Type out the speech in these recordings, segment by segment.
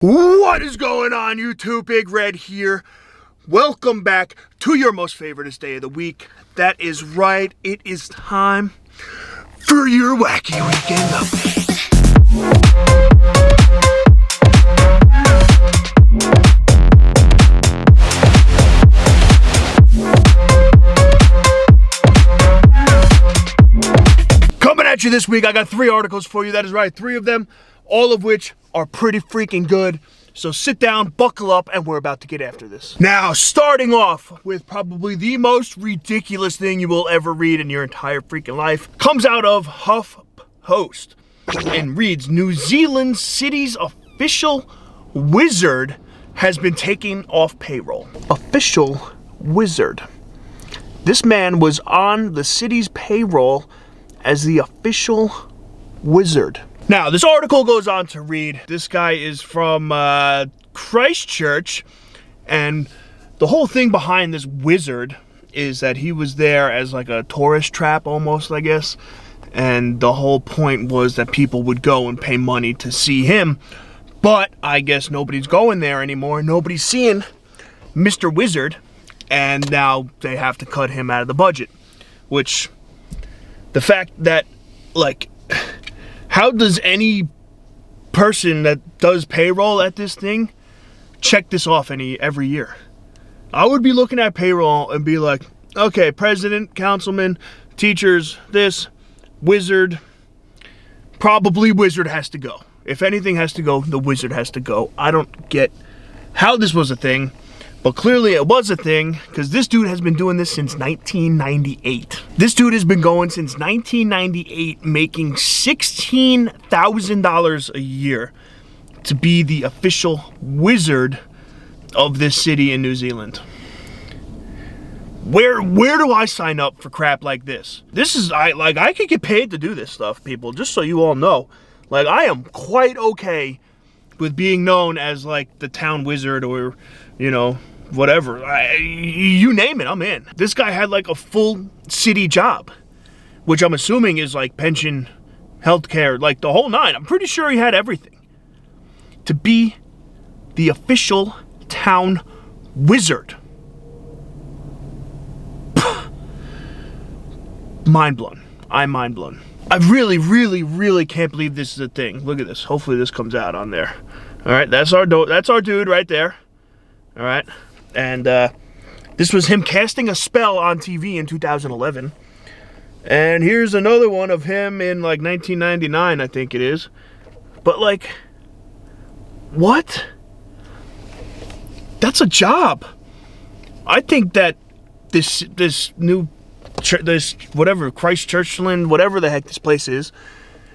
What is going on, YouTube? Big Red here. Welcome back to your most favoritest day of the week. That is right, it is time for your wacky weekend update. Coming at you this week, I got 3 articles for you. That is right, 3 of them, all of which are pretty freaking good. So sit down, buckle up, and we're about to get after this. Now, starting off with probably the most ridiculous thing you will ever read in your entire freaking life, comes out of HuffPost and reads, New Zealand city's official wizard has been taken off payroll. Official wizard. This man was on the city's payroll as the official wizard. Now, this article goes on to read, this guy is from Christchurch, and the whole thing behind this wizard is that he was there as like a tourist trap almost, I guess, and the whole point was that people would go and pay money to see him, but I guess nobody's going there anymore, nobody's seeing Mr. Wizard, and now they have to cut him out of the budget, which, the fact that, like, how does any person that does payroll at this thing check this off every year? I would be looking at payroll and be like, okay, president, councilman, teachers, this, wizard, probably wizard has to go. If anything has to go, the wizard has to go. I don't get how this was a thing, but clearly it was a thing because this dude has been doing this since 1998. This dude has been going since 1998, making $16,000 a year to be the official wizard of this city in New Zealand. Where do I sign up for crap like this? This is, I could get paid to do this stuff, people, just so you all know. Like, I am quite okay with being known as, like, the town wizard or, you know, whatever. You name it, I'm in. This guy had, like, a full city job, which I'm assuming is, like, pension, healthcare, like, the whole 9. I'm pretty sure he had everything. To be the official town wizard. Mind blown. I'm mind blown. I really can't believe this is a thing. Look at this. Hopefully this comes out on there. All right, that's our dude right there. All right, and this was him casting a spell on TV in 2011. And here's another one of him in like 1999, I think it is. But like, what? That's a job. I think that this whatever, Christchurchland, whatever the heck this place is,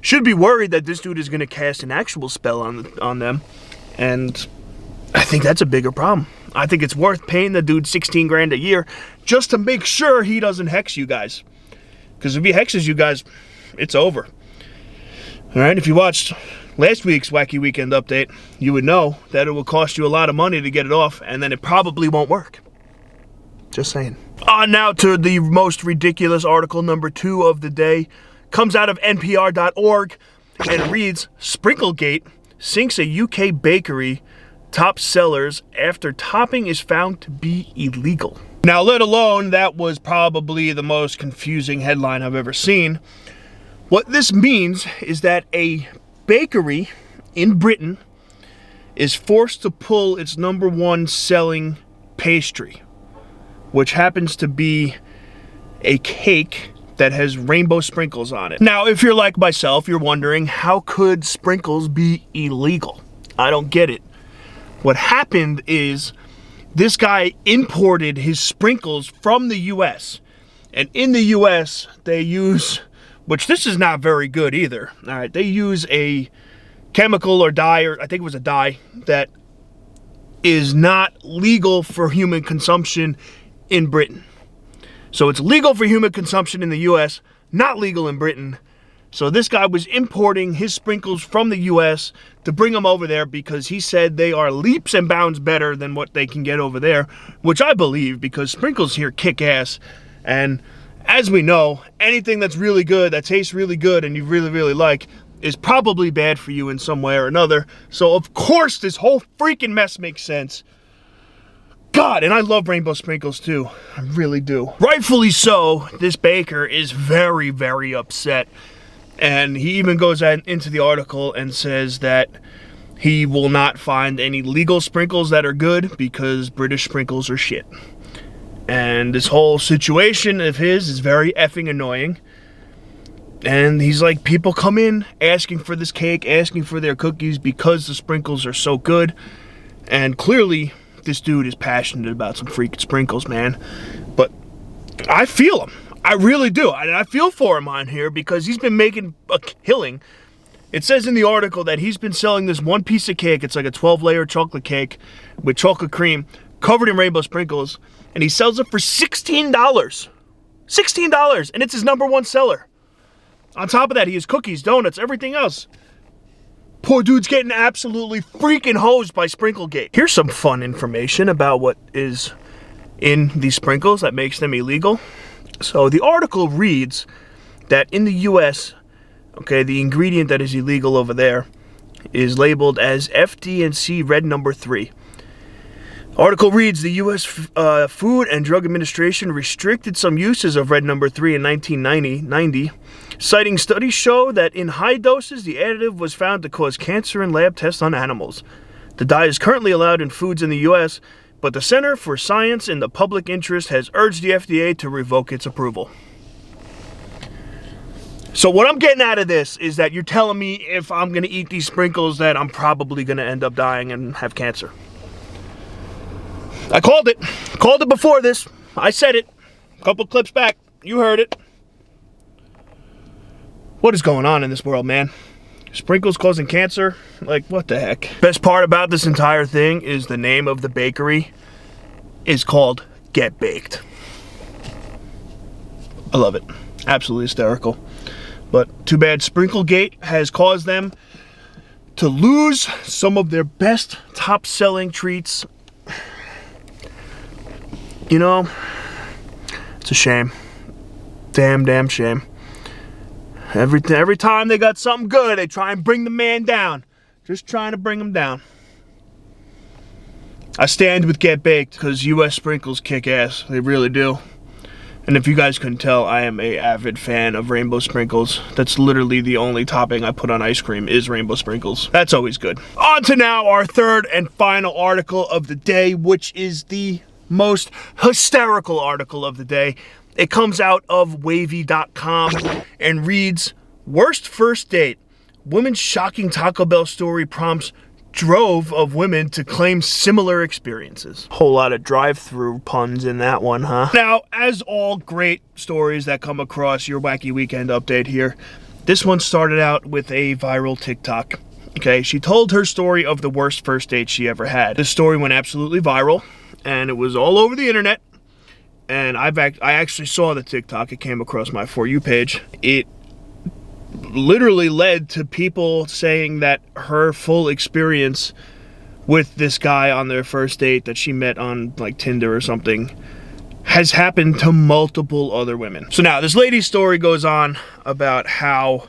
should be worried that this dude is going to cast an actual spell on them, and I think that's a bigger problem. I think it's worth paying the dude 16 grand a year just to make sure he doesn't hex you guys, because if he hexes you guys, it's over. All right, if you watched last week's Wacky Weekend update, you would know that it will cost you a lot of money to get it off, and then it probably won't work. Just saying. On now to the most ridiculous article, number 2 of the day. Comes out of NPR.org and reads, Sprinklegate sinks a UK bakery top sellers after topping is found to be illegal. Now, let alone that was probably the most confusing headline I've ever seen. What this means is that a bakery in Britain is forced to pull its #1 selling pastry, which happens to be a cake that has rainbow sprinkles on it. Now, if you're like myself, you're wondering, how could sprinkles be illegal? I don't get it. What happened is this guy imported his sprinkles from the US. And in the US, they use, which this is not very good either, all right, they use a chemical or dye, or I think it was a dye, that is not legal for human consumption in Britain. So it's legal for human consumption in the US, not legal in Britain. So this guy was importing his sprinkles from the US to bring them over there because he said they are leaps and bounds better than what they can get over there, which I believe, because sprinkles here kick ass. And as we know, anything that's really good, that tastes really good and you really like, is probably bad for you in some way or another. So of course this whole freaking mess makes sense. God, and I love rainbow sprinkles too. I really do. Rightfully so, this baker is very, very upset. And he even goes into the article and says that he will not find any legal sprinkles that are good because British sprinkles are shit. And this whole situation of his is very effing annoying. And he's like, people come in asking for this cake, asking for their cookies because the sprinkles are so good. And clearly, this dude is passionate about some freaking sprinkles, man. But I feel him. I really do. And I feel for him on here because he's been making a killing. It says in the article that he's been selling this one piece of cake. It's like a 12-layer chocolate cake with chocolate cream covered in rainbow sprinkles. And he sells it for $16. $16! And it's his #1 seller. On top of that, he has cookies, donuts, everything else. Poor dude's getting absolutely freaking hosed by Sprinklegate. Here's some fun information about what is in these sprinkles that makes them illegal. So the article reads that in the US, okay, the ingredient that is illegal over there is labeled as FD&C Red No. 3. Article reads, the U.S. Food and Drug Administration restricted some uses of Red No. 3 in 1990, citing studies show that in high doses, the additive was found to cause cancer in lab tests on animals. The dye is currently allowed in foods in the U.S., but the Center for Science in the Public Interest has urged the FDA to revoke its approval. So what I'm getting out of this is that you're telling me if I'm going to eat these sprinkles that I'm probably going to end up dying and have cancer. I called it. Called it before this. I said it. A couple clips back. You heard it. What is going on in this world, man? Sprinkles causing cancer? Like, what the heck? Best part about this entire thing is the name of the bakery is called Get Baked. I love it. Absolutely hysterical. But too bad Sprinklegate has caused them to lose some of their best top-selling treats. You know, it's a shame. Damn shame. Every time they got something good, they try and bring the man down. Just trying to bring him down. I stand with Get Baked because U.S. sprinkles kick ass. They really do. And if you guys couldn't tell, I am an avid fan of rainbow sprinkles. That's literally the only topping I put on ice cream is rainbow sprinkles. That's always good. On to now our third and final article of the day, which is the most hysterical article of the day. It comes out of wavy.com and reads, worst first date. Women's shocking Taco Bell story prompts drove of women to claim similar experiences. Whole lot of drive-through puns in that one, huh? Now, as all great stories that come across your Wacky Weekend update here, this one started out with a viral TikTok. Okay, she told her story of the worst first date she ever had. This story went absolutely viral, and it was all over the internet. And I actually saw the TikTok. It came across my For You page. It literally led to people saying that her full experience with this guy on their first date that she met on like Tinder or something has happened to multiple other women. So now this lady's story goes on about how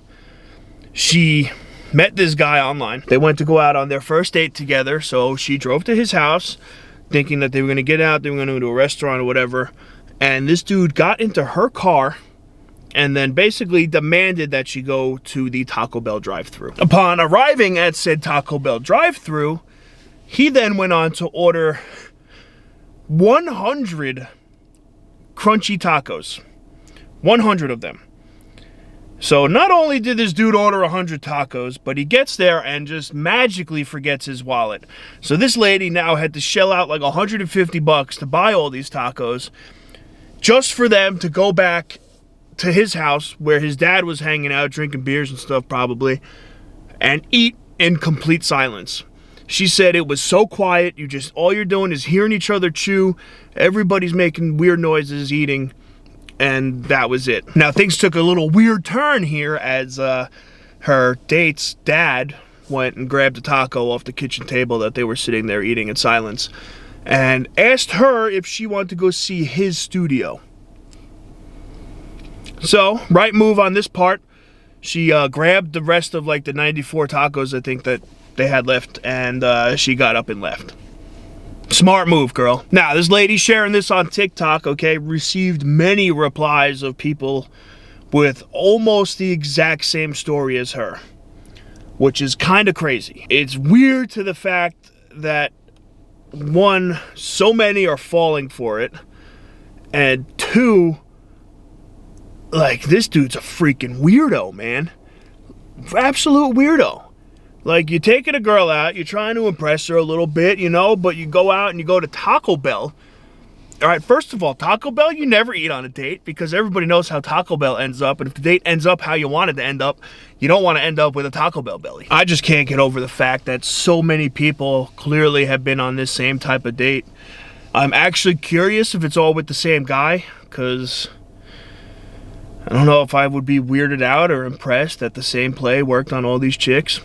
she met this guy online. They went to go out on their first date together, so she drove to his house thinking that they were going to get out, they were going to go to a restaurant or whatever, and this dude got into her car and then basically demanded that she go to the Taco Bell drive-thru. Upon arriving at said Taco Bell drive-thru, he then went on to order 100 crunchy tacos. 100 of them. So not only did this dude order 100 tacos, but he gets there and just magically forgets his wallet. So this lady now had to shell out like $150 to buy all these tacos just for them to go back to his house where his dad was hanging out, drinking beers and stuff probably, and eat in complete silence. She said it was so quiet, all you're doing is hearing each other chew, everybody's making weird noises, eating, and that was it. Now things took a little weird turn here as her date's dad went and grabbed a taco off the kitchen table that they were sitting there eating in silence and asked her if she wanted to go see his studio. So, right move on this part. She grabbed the rest of like the 94 tacos I think that they had left, and she got up and left. Smart move, girl. Now, this lady sharing this on TikTok, okay, received many replies of people with almost the exact same story as her, which is kind of crazy. It's weird to the fact that, one, so many are falling for it, and two, like, this dude's a freaking weirdo, man. Absolute weirdo. Like, you're taking a girl out, you're trying to impress her a little bit, you know, but you go out and you go to Taco Bell. All right, first of all, Taco Bell, you never eat on a date because everybody knows how Taco Bell ends up. And if the date ends up how you want it to end up, you don't want to end up with a Taco Bell belly. I just can't get over the fact that so many people clearly have been on this same type of date. I'm actually curious if it's all with the same guy, because I don't know if I would be weirded out or impressed that the same play worked on all these chicks.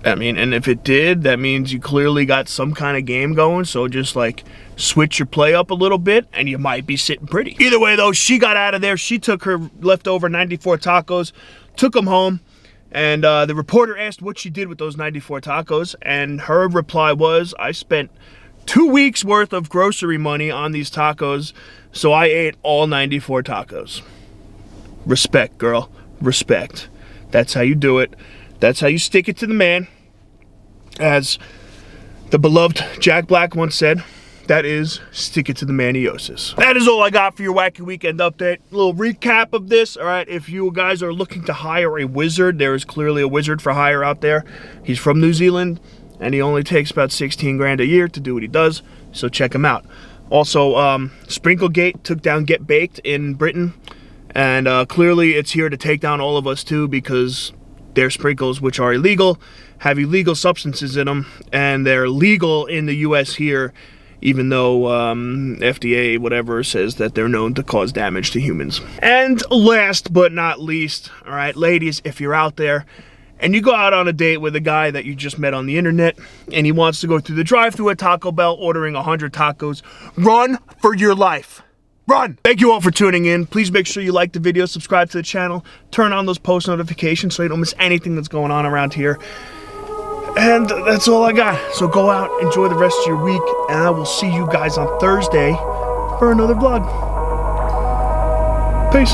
I mean, and if it did, that means you clearly got some kind of game going, so just like switch your play up a little bit and you might be sitting pretty. Either way though, she got out of there. She took her leftover 94 tacos, took them home, and the reporter asked what she did with those 94 tacos, and her reply was, I spent 2 weeks worth of grocery money on these tacos, so I ate all 94 tacos. Respect, girl. Respect. That's how you do it. That's how you stick it to the man. As the beloved Jack Black once said, that is, stick it to the maniosis. That is all I got for your Wacky Weekend update. A little recap of this. All right, if you guys are looking to hire a wizard, there is clearly a wizard for hire out there. He's from New Zealand, and he only takes about 16 grand a year to do what he does, so check him out. Also, Sprinklegate took down Get Baked in Britain, and clearly it's here to take down all of us too, because their sprinkles, which are illegal, have illegal substances in them, and they're legal in the US here, even though FDA, whatever, says that they're known to cause damage to humans. And last but not least, all right, ladies, if you're out there and you go out on a date with a guy that you just met on the internet and he wants to go through the drive-thru at Taco Bell ordering 100 tacos, run for your life. Run! Thank you all for tuning in. Please make sure you like the video, subscribe to the channel, turn on those post notifications so you don't miss anything that's going on around here. And that's all I got. So go out, enjoy the rest of your week, and I will see you guys on Thursday for another vlog. Peace.